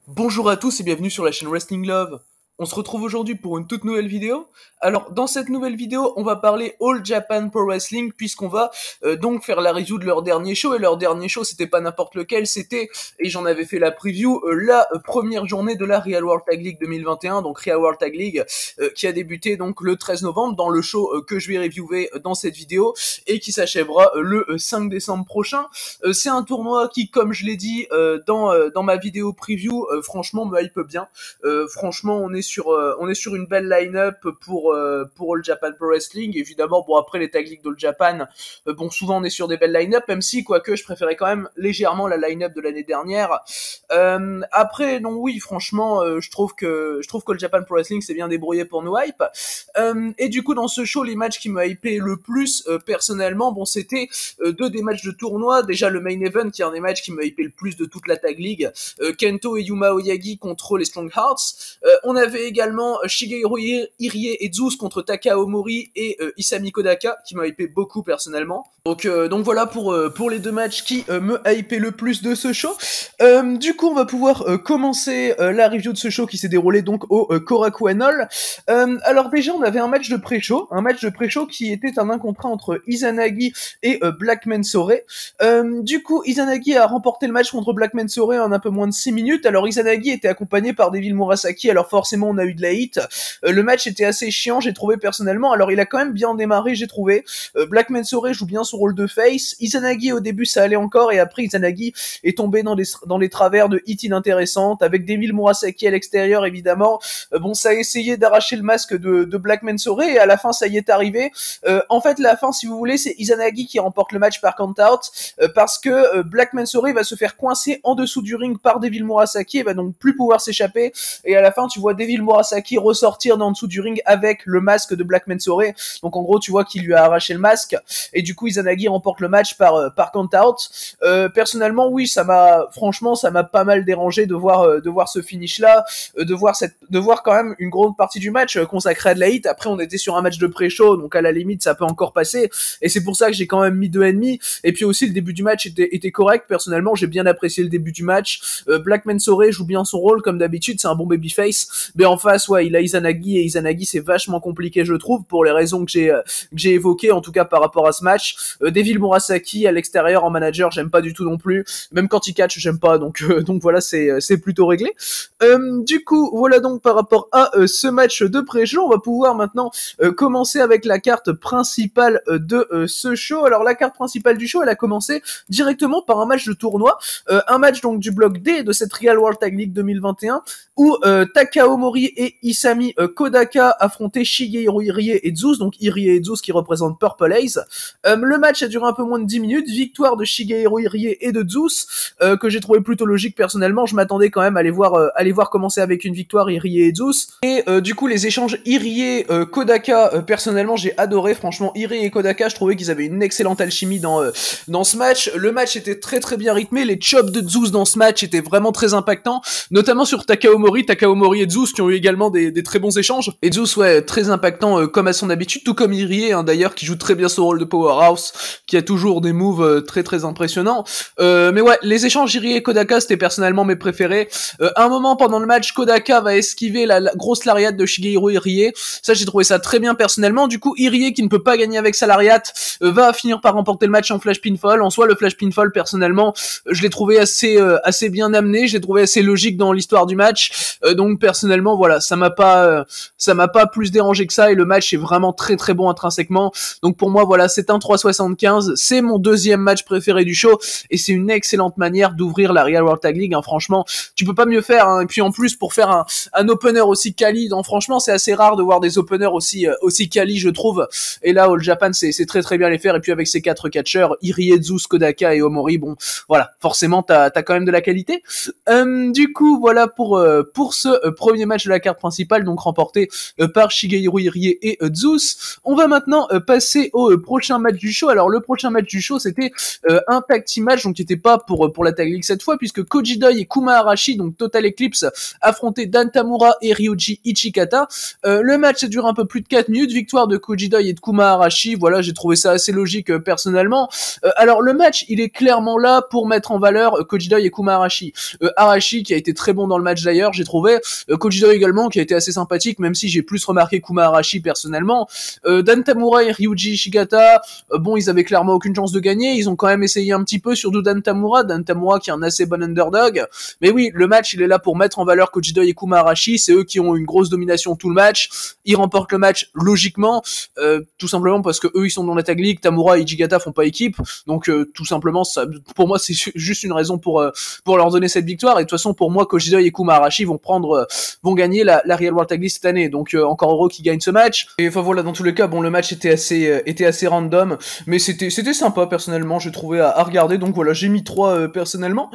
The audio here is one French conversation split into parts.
Bonjour à tous et bienvenue sur la chaîne Wrestling Love. On se retrouve aujourd'hui pour une toute nouvelle vidéo. Alors, dans cette nouvelle vidéo, on va parler All Japan Pro Wrestling, puisqu'on va donc faire la review de leur dernier show. Et leur dernier show, c'était pas n'importe lequel, c'était, et j'en avais fait la preview, la première journée de la Real World Tag League 2021, donc Real World Tag League, qui a débuté donc le 13 novembre, dans le show que je vais reviewer dans cette vidéo, et qui s'achèvera le 5 décembre prochain. C'est un tournoi qui, comme je l'ai dit dans ma vidéo preview, franchement me hype bien. Franchement, on est sur une belle line-up pour All Japan Pro Wrestling. Évidemment, bon, après les Tag League d'All Japan, bon, souvent on est sur des belles line-up, même si, quoique, je préférais quand même légèrement la line-up de l'année dernière. Après, non, oui, franchement, je trouve qu'All Japan Pro Wrestling s'est bien débrouillé pour nous hype. Et du coup, dans ce show, les matchs qui m'ont hypé le plus, personnellement, bon, c'était deux des matchs de tournoi. Déjà, le main event, qui est un des matchs qui m'a hypé le plus de toute la Tag League, Kento et Yuma Oyagi contre les Strong Hearts. On avait également Shigeru Irie et Zeus contre Taka Omori et Isami Kodaka, qui m'a hypé beaucoup personnellement. Donc voilà pour les deux matchs qui me hypaient le plus de ce show. Du coup, on va pouvoir commencer la review de ce show qui s'est déroulé donc au Korakuen Hall. Alors déjà, on avait un match de pré-show qui était un 1 contre 1 entre Izanagi et Black Mensore. Du coup, Izanagi a remporté le match contre Black Mensore en un peu moins de 6 minutes. Alors Izanagi était accompagné par Devil Murasaki, alors forcément on a eu de la hit. Le match était assez chiant, j'ai trouvé personnellement. Alors il a quand même bien démarré, j'ai trouvé. Black Mensore joue bien son rôle de face. Izanagi au début ça allait encore, et après Izanagi est tombé dans les travers de hit inintéressantes, avec Devil Murasaki à l'extérieur évidemment. Bon, ça a essayé d'arracher le masque de Black Mensore, et à la fin ça y est arrivé. En fait, la fin, si vous voulez, c'est Izanagi qui remporte le match par count-out, parce que Black Mensore va se faire coincer en dessous du ring par Devil Murasaki, et va donc plus pouvoir s'échapper. Et à la fin, tu vois Devil Murasaki ressortir d'en dessous du ring avec le masque de Black Mensore. Donc en gros, tu vois qu'il lui a arraché le masque, et du coup Izanagi remporte le match par count-out. Personnellement, oui, ça m'a pas mal dérangé de voir ce finish là, de voir quand même une grande partie du match consacrée à de la hit. Après, on était sur un match de pré-show, donc à la limite ça peut encore passer, et c'est pour ça que j'ai quand même mis 2,5. Et puis aussi, le début du match était correct. Personnellement, j'ai bien apprécié le début du match. Black Mensore joue bien son rôle comme d'habitude, c'est un bon babyface, mais en face, ouais, il a Izanagi, et Izanagi c'est vachement compliqué, je trouve, pour les raisons que j'ai évoquées, en tout cas par rapport à ce match. Devil Murasaki à l'extérieur en manager, j'aime pas du tout non plus, même quand il catch, j'aime pas, donc voilà, c'est plutôt réglé. Du coup, voilà donc par rapport à ce match de pré-show. On va pouvoir maintenant commencer avec la carte principale de ce show. Alors la carte principale du show, elle a commencé directement par un match de tournoi, un match donc du bloc D de cette Real World Tag League 2021, où Taka Omori et Isami Kodaka affrontaient Shigeru Irie et Zeus, donc Irie et Zeus qui représentent Purple Haze. Le match a duré un peu moins de 10 minutes, victoire de Shigeru Irie et de Zeus, que j'ai trouvé plutôt logique personnellement. Je m'attendais quand même à les voir commencer avec une victoire, Irie et Zeus. Et du coup, les échanges Irie Kodaka, personnellement j'ai adoré. Franchement, Irie et Kodaka, je trouvais qu'ils avaient une excellente alchimie dans ce match. Le match était très très bien rythmé, les chops de Zeus dans ce match étaient vraiment très impactants, notamment sur Taka Omori et Zeus qui ont eu également des très bons échanges. Et Zeus, ouais, très impactant comme à son habitude, tout comme Irie, hein, d'ailleurs, qui joue très bien son rôle de powerhouse, qui a toujours des moves très très impressionnants. Mais ouais, les échanges Irie et Kodaka, c'était personnellement mes préférés. À un moment pendant le match, Kodaka va esquiver la grosse lariat de Shigeru Irie. Ça, j'ai trouvé ça très bien personnellement. Du coup, Irie, qui ne peut pas gagner avec sa lariat, va finir par remporter le match en flash pinfall. En soi, le flash pinfall, personnellement, je l'ai trouvé assez bien amené, je l'ai trouvé assez logique dans l'histoire du match. Donc personnellement, voilà, ça m'a pas plus dérangé que ça, et le match est vraiment très très bon intrinsèquement. Donc pour moi, voilà, c'est un 3,75, c'est mon deuxième match préféré du show, et c'est une excellente manière d'ouvrir la Real World Tag League, hein. Franchement, tu peux pas mieux faire, hein. Et puis en plus, pour faire un opener aussi quali, donc franchement, c'est assez rare de voir des openers aussi quali, je trouve. Et là, All Japan, c'est très très bien les faire. Et puis avec ces 4 catcheurs, Irie, Zeus, Kodaka et Omori, bon, voilà, forcément, t'as quand même de la qualité. Du coup, voilà pour ce premier match match de la carte principale, donc remporté par Shigeru Irie et Zeus. On va maintenant passer au prochain match du show. Alors le prochain match du show, c'était un tag team match, donc qui n'était pas pour la Tag League cette fois, puisque Koji Doi et Kuma Arashi, donc Total Eclipse, affrontaient Dan Tamura et Ryuji Ichikata. Le match ça dure un peu plus de 4 minutes, victoire de Koji Doi et de Kuma Arashi. Voilà, j'ai trouvé ça assez logique personnellement. Alors le match, il est clairement là pour mettre en valeur Koji Doi et Kuma Arashi. Arashi qui a été très bon dans le match d'ailleurs, j'ai trouvé. Koji Doi également qui a été assez sympathique, même si j'ai plus remarqué Kuma Arashi personnellement. Dan Tamura et Ryuji Ishigata, bon, ils avaient clairement aucune chance de gagner. Ils ont quand même essayé un petit peu, surtout Dan Tamura qui est un assez bon underdog. Mais oui, le match, il est là pour mettre en valeur Koji Doi et Kuma Arashi. C'est eux qui ont une grosse domination tout le match. Ils remportent le match logiquement, tout simplement parce que eux, ils sont dans la Tag League. Tamura et Ishigata font pas équipe. Donc, tout simplement, ça, pour moi, c'est juste une raison pour leur donner cette victoire. Et de toute façon, pour moi, Koji Doi et Kuma Arashi vont gagner la Real World Tag League cette année. Donc, encore heureux qu'ils gagnent ce match. Et enfin voilà, dans tous les cas, bon, le match était assez random, mais c'était sympa personnellement, je trouvais à regarder. Donc voilà, j'ai mis 3 personnellement.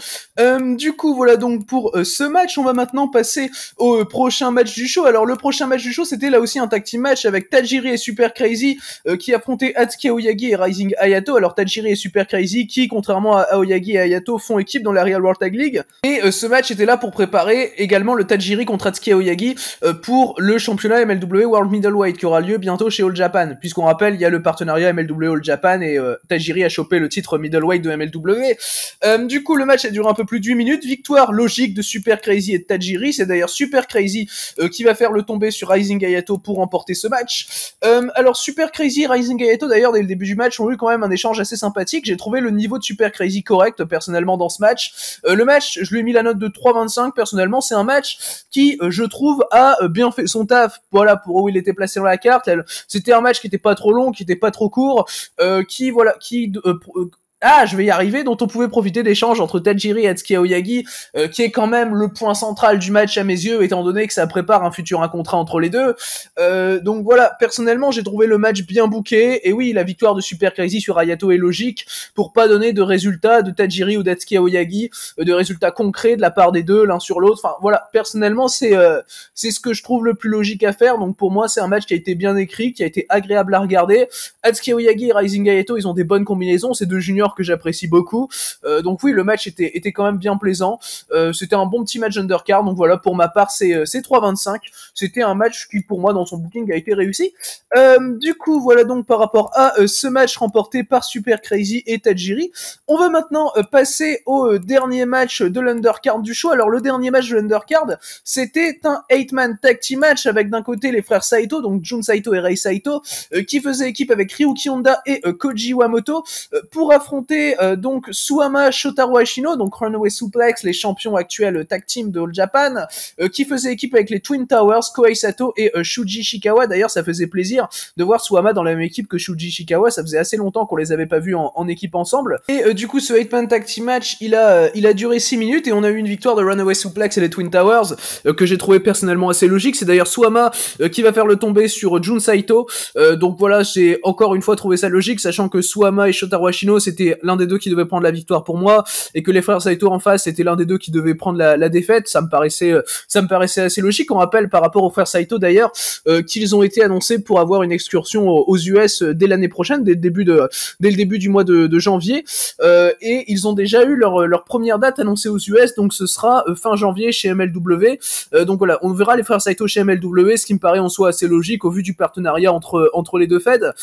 Du coup voilà donc pour ce match, on va maintenant passer au prochain match du show. Alors le prochain match du show, c'était là aussi un tag team match avec Tajiri et Super Crazy qui affrontaient Atsuki Aoyagi et Rising Hayato. Alors Tajiri et Super Crazy qui, contrairement à Aoyagi et Hayato, font équipe dans la Real World Tag League. Et ce match était là pour préparer également le Tajiri contre Atsuki Aoyagi pour le championnat MLW World Middleweight qui aura lieu bientôt chez All Japan, puisqu'on rappelle, il y a le partenariat MLW All Japan et Tajiri a chopé le titre Middleweight de MLW. Du coup, le match a duré un peu plus de 8 minutes. Victoire logique de Super Crazy et de Tajiri. C'est d'ailleurs Super Crazy qui va faire le tombé sur Rising Hayato pour remporter ce match. Alors Super Crazy et Rising Hayato, d'ailleurs, dès le début du match, ont eu quand même un échange assez sympathique. J'ai trouvé le niveau de Super Crazy correct, personnellement, dans ce match. Le match, je lui ai mis la note de 3,25. Personnellement, c'est un match qui, je trouve, a bien fait son taf. Voilà, pour où il était placé dans la carte. C'était un match qui était pas trop long, qui était pas trop court, je vais y arriver, dont on pouvait profiter d'échanges entre Tajiri et Atsuki Aoyagi, qui est quand même le point central du match à mes yeux, étant donné que ça prépare un futur contrat entre les deux. Donc voilà, personnellement, j'ai trouvé le match bien booké, et oui, la victoire de Super Crazy sur Hayato est logique, pour pas donner de résultats de Tajiri ou d'Atsuki Aoyagi, de résultats concrets de la part des deux, l'un sur l'autre. Enfin voilà, personnellement, c'est ce que je trouve le plus logique à faire, donc pour moi, c'est un match qui a été bien écrit, qui a été agréable à regarder. Atsuki Aoyagi et Rising Hayato, ils ont des bonnes combinaisons, ces deux juniors que j'apprécie beaucoup. Donc oui, le match était quand même bien plaisant. C'était un bon petit match undercard. Donc voilà, pour ma part, c'est 3,25. C'était un match qui, pour moi, dans son booking, a été réussi. Du coup, voilà donc par rapport à ce match remporté par Super Crazy et Tajiri. On va maintenant passer au dernier match de l'undercard du show. Alors le dernier match de l'undercard, c'était un 8-man tag team match avec d'un côté les frères Saito, donc Jun Saito et Rei Saito, qui faisaient équipe avec Ryuki Honda et Koji Wamoto pour affronter donc Suwama, Shotaro Ashino, donc Runaway Suplex, les champions actuels tag team de All Japan, qui faisaient équipe avec les Twin Towers, Kohei Sato et Shuji Ishikawa. D'ailleurs, ça faisait plaisir de voir Suwama dans la même équipe que Shuji Ishikawa. Ça faisait assez longtemps qu'on les avait pas vus en équipe ensemble. Et du coup, ce 8-man tag team match, il a duré 6 minutes et on a eu une victoire de Runaway Suplex et les Twin Towers que j'ai trouvé personnellement assez logique. C'est d'ailleurs Suwama qui va faire le tombé sur Jun Saito. Donc voilà, j'ai encore une fois trouvé ça logique, sachant que Suwama et Shotaro Ashino, c'était l'un des deux qui devait prendre la victoire pour moi, et que les frères Saito en face, c'était l'un des deux qui devait prendre la défaite. Ça me paraissait assez logique. On rappelle par rapport aux frères Saito d'ailleurs qu'ils ont été annoncés pour avoir une excursion aux US dès l'année prochaine, dès le début du mois de janvier, et ils ont déjà eu leur première date annoncée aux US, donc ce sera fin janvier chez MLW. Donc voilà, on verra les frères Saito chez MLW, ce qui me paraît en soi assez logique au vu du partenariat entre les deux feds.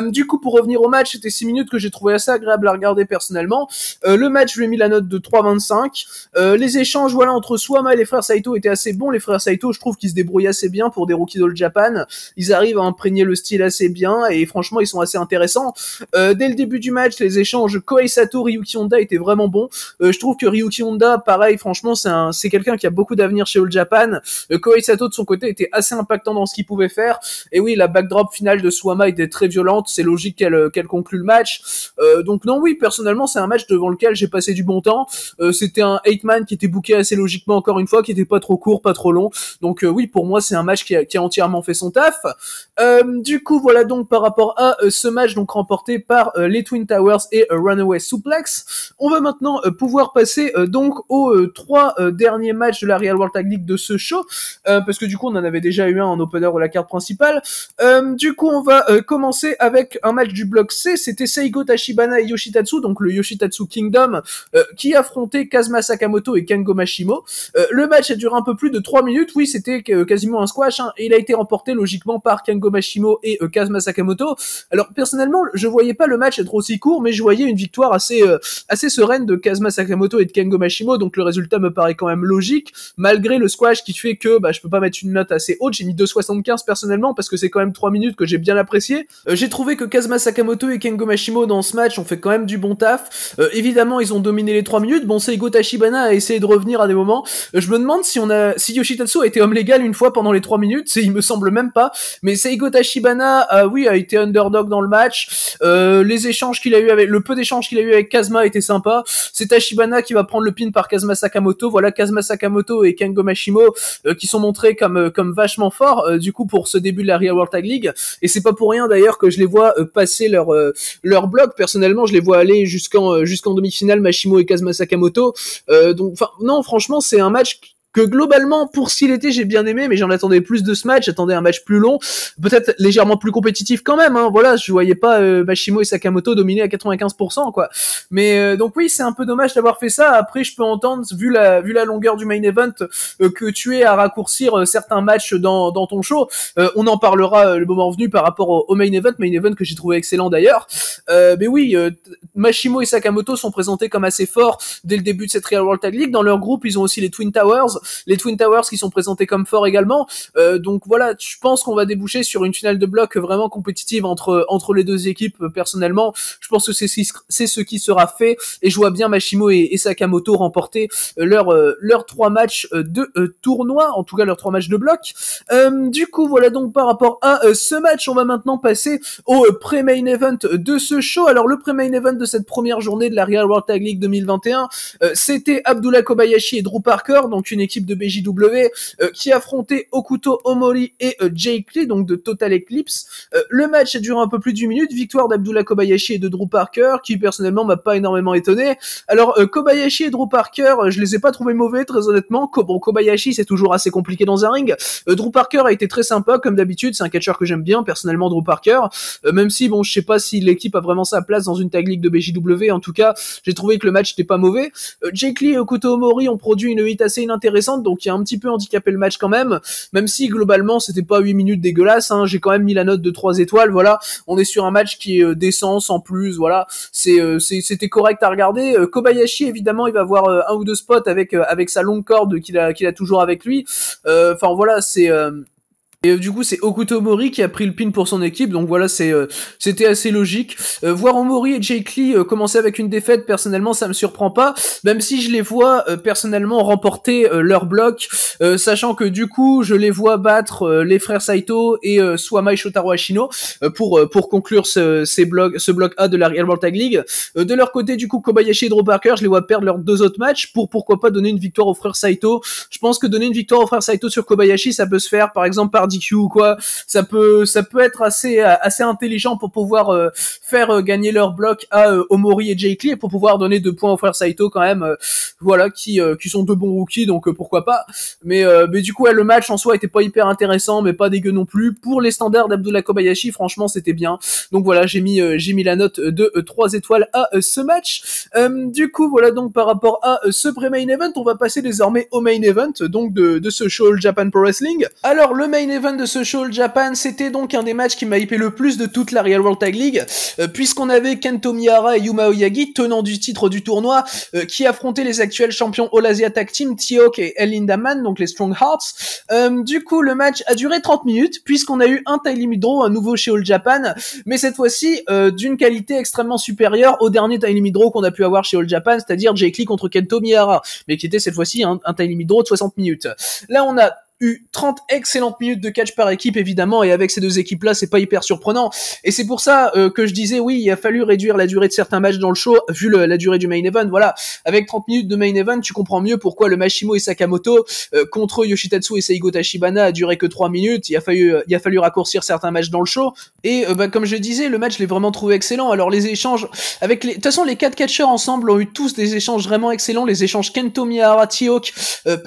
Du coup, pour revenir au match, c'était 6 minutes que j'ai trouvé assez agréable à regarder personnellement. Le match, je lui ai mis la note de 3,25. Les échanges, voilà, entre Suwama et les frères Saito étaient assez bons. Les frères Saito, je trouve qu'ils se débrouillent assez bien pour des rookies d'All Japan. Ils arrivent à imprégner le style assez bien et franchement, ils sont assez intéressants. Dès le début du match, les échanges Kohei Sato, Ryuki Honda étaient vraiment bons. Je trouve que Ryuki Honda, pareil, franchement, c'est quelqu'un qui a beaucoup d'avenir chez All Japan. Kohei Sato, de son côté, était assez impactant dans ce qu'il pouvait faire. Et oui, la backdrop finale de Suwama était très violente. C'est logique qu'elle conclue le match. Donc non, oui, personnellement, c'est un match devant lequel j'ai passé du bon temps. C'était un 8-man qui était booké assez logiquement, encore une fois, qui était pas trop court, pas trop long. Donc oui, pour moi, c'est un match qui a entièrement fait son taf. Du coup, voilà donc par rapport à ce match donc remporté par les Twin Towers et Runaway Suplex. On va maintenant pouvoir passer donc aux trois derniers matchs de la Real World Tag League de ce show, parce que du coup, on en avait déjà eu un en opener de la carte principale. Du coup, on va commencer avec un match du bloc C. C'était Seigo Tachibana et Yoshitatsu, donc le Yoshitatsu Kingdom, qui affrontait Kazuma Sakamoto et Kengo Mashimo. Le match a duré un peu plus de 3 minutes. Oui, c'était quasiment un squash, hein, et il a été remporté logiquement par Kengo Mashimo et Kazuma Sakamoto. Alors personnellement, je voyais pas le match être aussi court, mais je voyais une victoire assez sereine de Kazuma Sakamoto et de Kengo Mashimo, donc le résultat me paraît quand même logique, malgré le squash qui fait que je peux pas mettre une note assez haute. J'ai mis 2,75 personnellement, parce que c'est quand même 3 minutes que j'ai bien apprécié. J'ai trouvé que Kazuma Sakamoto et Kengo Mashimo dans ce match ont fait quand même du bon taf. Évidemment, ils ont dominé les 3 minutes. Bon, Seigo Tachibana a essayé de revenir à des moments. Je me demande si Yoshitatsu a été homme légal une fois pendant les 3 minutes. Il me semble même pas. Mais Seigo Tachibana, a été underdog dans le match. Les échanges qu'il a eu le peu d'échanges qu'il a eu avec Kazuma était sympa. C'est Tachibana qui va prendre le pin par Kazuma Sakamoto. Voilà, Kazuma Sakamoto et Kengo Mashimo qui sont montrés comme vachement forts du coup pour ce début de la Real World Tag League. Et c'est pas pour rien d'ailleurs que je les vois passer leur bloc. Personnellement, je les vois aller jusqu'en demi-finale, Mashimo et Kazuma Sakamoto. Donc, enfin, non, franchement, c'est un match que globalement, pour s'il était, j'ai bien aimé, mais j'en attendais plus de ce match, j'attendais un match plus long, peut-être légèrement plus compétitif quand même, hein, voilà, je voyais pas Mashimo et Sakamoto dominer à 95%, quoi. Mais donc oui, c'est un peu dommage d'avoir fait ça. Après, je peux entendre, vu la longueur du main event, que tu es à raccourcir certains matchs dans ton show. On en parlera le moment venu par rapport au main event que j'ai trouvé excellent d'ailleurs. Mais oui, Mashimo et Sakamoto sont présentés comme assez forts dès le début de cette Real World Tag League. Dans leur groupe, ils ont aussi les Twin Towers qui sont présentés comme forts également. Donc voilà, je pense qu'on va déboucher sur une finale de bloc vraiment compétitive entre les deux équipes. Personnellement, je pense que c'est ce qui sera fait, et je vois bien Mashimo et Sakamoto remporter leurs 3 matchs de tournoi, en tout cas leurs 3 matchs de bloc. Du coup, voilà donc par rapport à ce match, on va maintenant passer au pré-main event de ce show. Alors le pré-main event de cette première journée de la Real World Tag League 2021, c'était Abdullah Kobayashi et Drew Parker, donc une équipe de BJW qui affrontait Okuto Omori et Jake Lee, donc de Total Eclipse. Le match a duré un peu plus d'1 minute, victoire d'Abdullah Kobayashi et de Drew Parker, qui personnellement m'a pas énormément étonné. Alors Kobayashi et Drew Parker, je les ai pas trouvés mauvais, très honnêtement. Bon, Kobayashi, c'est toujours assez compliqué dans un ring. Drew Parker a été très sympa, comme d'habitude, c'est un catcheur que j'aime bien, personnellement, Drew Parker. Même si, bon, je sais pas si l'équipe a vraiment sa place dans une tag league de BJW, en tout cas, j'ai trouvé que le match n'était pas mauvais. Jake Lee et Okuto Omori ont produit une hit assez inintéressante, donc qui a un petit peu handicapé le match quand même si globalement c'était pas 8 minutes dégueulasses, hein. J'ai quand même mis la note de 3 étoiles, voilà, on est sur un match qui est décent, sans plus, voilà, c'était correct à regarder. Kobayashi, évidemment, il va avoir un ou deux spots avec sa longue corde qu'il a toujours avec lui, enfin voilà, et du coup, c'est Okuto Omori qui a pris le pin pour son équipe, donc voilà, c'était assez logique. Voir Omori et Jake Lee commencer avec une défaite, personnellement, ça me surprend pas, même si je les vois personnellement remporter leur bloc, sachant que du coup, je les vois battre les frères Saito et Suama et Shotaro Ashino pour conclure ce bloc A de la Real World Tag League. De leur côté, du coup, Kobayashi et Drew Parker, je les vois perdre leurs 2 autres matchs pourquoi pas donner une victoire aux frères Saito. Je pense que donner une victoire aux frères Saito sur Kobayashi, ça peut se faire, par exemple, par DQ ou quoi, ça peut être assez intelligent pour pouvoir faire gagner leur bloc à Omori et Jake Lee, et pour pouvoir donner 2 points aux frères Saito quand même, voilà, qui sont 2 bons rookies, donc pourquoi pas. Mais du coup, le match en soi était pas hyper intéressant, mais pas dégueu non plus. Pour les standards d'Abdullah Kobayashi, franchement, c'était bien. Donc voilà, j'ai mis la note de 3 étoiles à ce match. Du coup, voilà donc par rapport à ce pré-main event, on va passer désormais au main event, donc de ce show All Japan Pro Wrestling. Alors le main event de ce show All Japan, c'était donc un des matchs qui m'a hypé le plus de toute la Real World Tag League, puisqu'on avait Kento Miyahara et Yuma Oyagi, tenants du titre du tournoi, qui affrontaient les actuels champions All Asia Tag Team, T-Hawk et El Lindaman, donc les Strong Hearts. Du coup, le match a duré 30 minutes, puisqu'on a eu un Time Limit Draw à nouveau chez All Japan, mais cette fois-ci d'une qualité extrêmement supérieure au dernier Time Limit Draw qu'on a pu avoir chez All Japan, c'est-à-dire Jake Lee contre Kento Miyahara, mais qui était cette fois-ci un Time Limit Draw de 60 minutes. Là, on a eu 30 excellentes minutes de catch par équipe, évidemment, et avec ces deux équipes-là, c'est pas hyper surprenant. Et c'est pour ça que je disais, oui, il a fallu réduire la durée de certains matchs dans le show, vu la durée du main event. Voilà, avec 30 minutes de main event, tu comprends mieux pourquoi le Mashimo et Sakamoto contre Yoshitatsu et Seigo Tachibana a duré que 3 minutes. Il a fallu raccourcir certains matchs dans le show. Et comme je disais, le match, je l'ai vraiment trouvé excellent. Alors les échanges avec de toute façon, les 4 catcheurs ensemble ont eu tous des échanges vraiment excellents. Les échanges Kento Miyahara, T-Hawk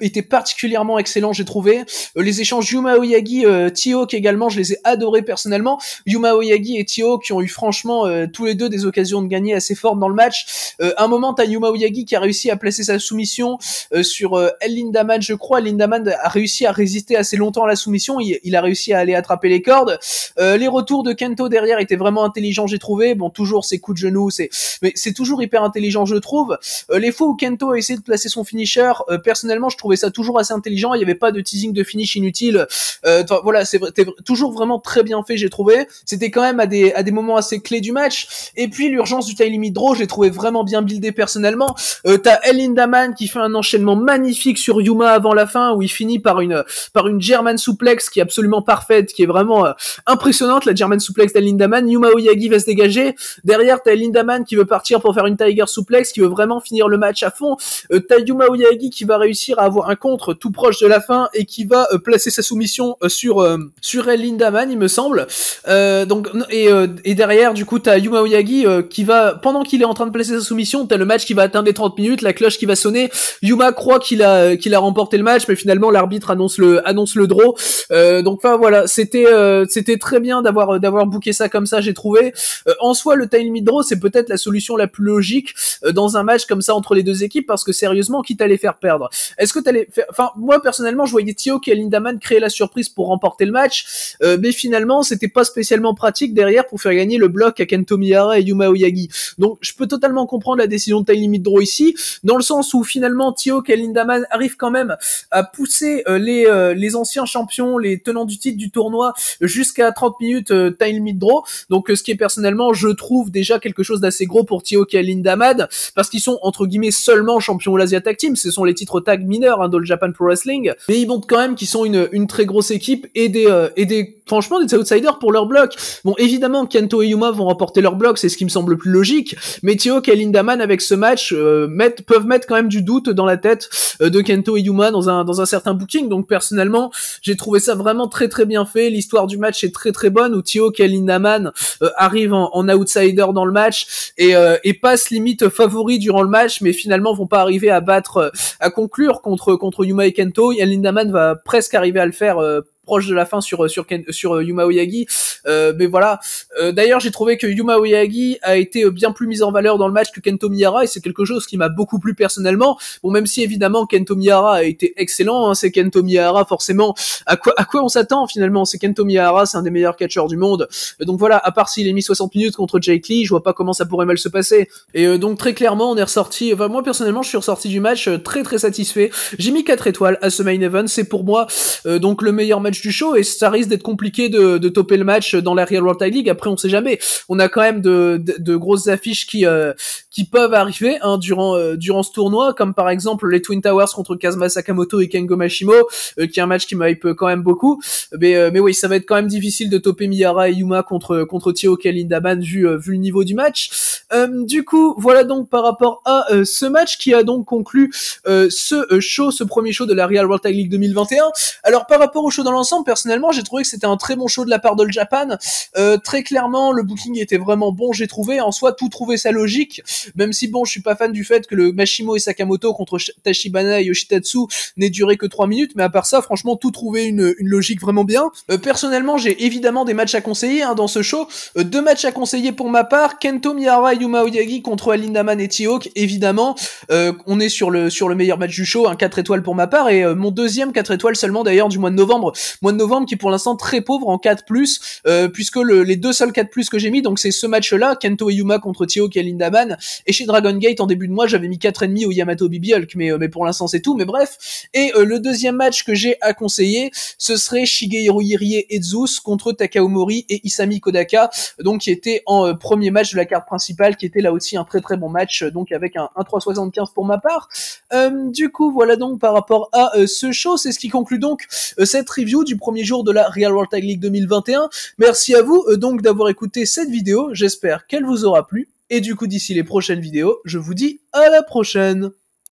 étaient particulièrement excellents, j'ai trouvé. Les échanges Yuma Aoyagi, T-Hawk également, je les ai adorés personnellement. Yuma Aoyagi et T-Hawk qui ont eu franchement tous les deux des occasions de gagner assez fortes dans le match. À un moment, t'as Yuma Aoyagi qui a réussi à placer sa soumission sur El Lindaman, je crois. El Lindaman a réussi à résister assez longtemps à la soumission. Il a réussi à aller attraper les cordes. Les retours de Kento derrière étaient vraiment intelligents, j'ai trouvé. Bon, toujours ses coups de genoux, mais c'est toujours hyper intelligent, je trouve. Les fois où Kento a essayé de placer son finisher, personnellement, je trouvais ça toujours assez intelligent. Il y avait pas de teasing de finish inutile. Voilà, c'était toujours vraiment très bien fait, j'ai trouvé. C'était quand même à des moments assez clés du match. Et puis l'urgence du time limit draw, je l'ai trouvé vraiment bien buildé personnellement. T'as El Lindaman qui fait un enchaînement magnifique sur Yuma avant la fin, où il finit par une German suplex qui est absolument parfaite, qui est vraiment impressionnante, la German suplex d'El Lindaman. Yuma Aoyagi va se dégager. Derrière, t'as El Lindaman qui veut partir pour faire une Tiger suplex, qui veut vraiment finir le match à fond. T'as Yuma Aoyagi qui va réussir à avoir un contre tout proche de la fin et qui va placer sa soumission sur El Lindaman, il me semble. Et derrière, du coup, t'as Yuma Aoyagi qui va, pendant qu'il est en train de placer sa soumission, t'as le match qui va atteindre les 30 minutes, la cloche qui va sonner. Yuma croit qu'il a remporté le match, mais finalement l'arbitre annonce le draw. Donc enfin voilà, c'était très bien d'avoir booké ça comme ça, j'ai trouvé. En soi, le time limit draw, c'est peut-être la solution la plus logique dans un match comme ça entre les deux équipes, parce que sérieusement, quitte à les faire perdre. Est-ce que t'allais faire... Enfin, moi personnellement, je voyais T-Hawk et Lindaman créer la surprise pour remporter le match, mais finalement, c'était pas spécialement pratique derrière pour faire gagner le bloc à Kento Miyahara et Yuma Aoyagi. Donc, je peux totalement comprendre la décision de time limit draw ici, dans le sens où finalement T-Hawk et Lindaman arrivent quand même à pousser les anciens champions, les tenants du titre du tournoi, jusqu'à 30 minutes time limit draw. Donc, ce qui est personnellement, je trouve déjà quelque chose d'assez gros pour T-Hawk et Lindaman, parce qu'ils sont entre guillemets seulement champions de l'Asia Tag Team. Ce sont les titres tag mineurs dans le Japan Pro Wrestling, mais ils montrent quand même qu'ils sont une très grosse équipe et franchement des outsiders pour leur bloc. Bon, évidemment, Kento et Yuma vont remporter leur bloc, c'est ce qui me semble le plus logique, mais T-Hawk et Lindaman avec ce match peuvent mettre quand même du doute dans la tête de Kento et Yuma dans un certain booking. Donc personnellement, j'ai trouvé ça vraiment très très bien fait. L'histoire du match est très très bonne, où T-Hawk et Lindaman arrivent en outsider dans le match et passent limite favoris durant le match, mais finalement vont pas arriver à conclure contre Yuma et Kento. Et Lindaman va presque arriver à le faire proche de la fin sur Yuma Aoyagi, mais voilà. D'ailleurs, j'ai trouvé que Yuma Aoyagi a été bien plus mise en valeur dans le match que Kento Miyahara, et c'est quelque chose qui m'a beaucoup plu personnellement. Bon, même si évidemment Kento Miyahara a été excellent, hein, c'est Kento Miyahara forcément. À quoi on s'attend finalement? C'est Kento Miyahara, c'est un des meilleurs catcheurs du monde. Donc voilà, à part s'il est mis 60 minutes contre Jake Lee, je vois pas comment ça pourrait mal se passer. Et donc très clairement, on est ressorti. Enfin, moi personnellement, je suis ressorti du match très très satisfait. J'ai mis 4 étoiles à ce main event. C'est pour moi donc le meilleur match du show, et ça risque d'être compliqué de topper le match dans la Real World Tag League. Après, on sait jamais. On a quand même de grosses affiches qui peuvent arriver durant ce tournoi, comme par exemple les Twin Towers contre Kazuma Sakamoto et Kengo Mashimo, qui est un match qui m'hype quand même beaucoup. Mais oui, ça va être quand même difficile de topper Miyahara et Yuma contre T-Hawk et Lindaman vu le niveau du match. Du coup, voilà donc par rapport à ce match qui a donc conclu ce premier show de la Real World Tag League 2021. Alors par rapport au show dans l'ensemble, personnellement, j'ai trouvé que c'était un très bon show de la part d'All Japan. Très clairement, le booking était vraiment bon, j'ai trouvé. En soi, tout trouvait sa logique, même si bon, je suis pas fan du fait que le Mashimo et Sakamoto contre Tachibana et Yoshitatsu n'ait duré que 3 minutes, mais à part ça, franchement, tout trouvait une logique vraiment bien. Personnellement, j'ai évidemment des matchs à conseiller dans ce show. 2 matchs à conseiller pour ma part: Kento Miyahara et Yuma Aoyagi contre Lindaman et T-Hawk, évidemment. On est sur le meilleur match du show, 4 étoiles pour ma part, et mon deuxième 4 étoiles seulement d'ailleurs du mois de novembre, Mois de novembre qui est pour l'instant très pauvre en 4+, puisque les deux seuls 4+, que j'ai mis, donc c'est ce match-là, Kento et Yuma contre Tio et Lindaman, et chez Dragon Gate en début de mois, j'avais mis 4,5 au Yamato BB Hulk, mais pour l'instant c'est tout, mais bref. Et le deuxième match que j'ai à conseiller, ce serait Shigeru Irie et Zeus contre Takao Mori et Isami Kodaka, donc qui était en premier match de la carte principale, qui était là aussi un très très bon match, donc avec un 3,75 pour ma part. Du coup, voilà donc par rapport à ce show, c'est ce qui conclut donc cette review du premier jour de la Real World Tag League 2021. Merci à vous donc d'avoir écouté cette vidéo, j'espère qu'elle vous aura plu, et du coup d'ici les prochaines vidéos, je vous dis à la prochaine.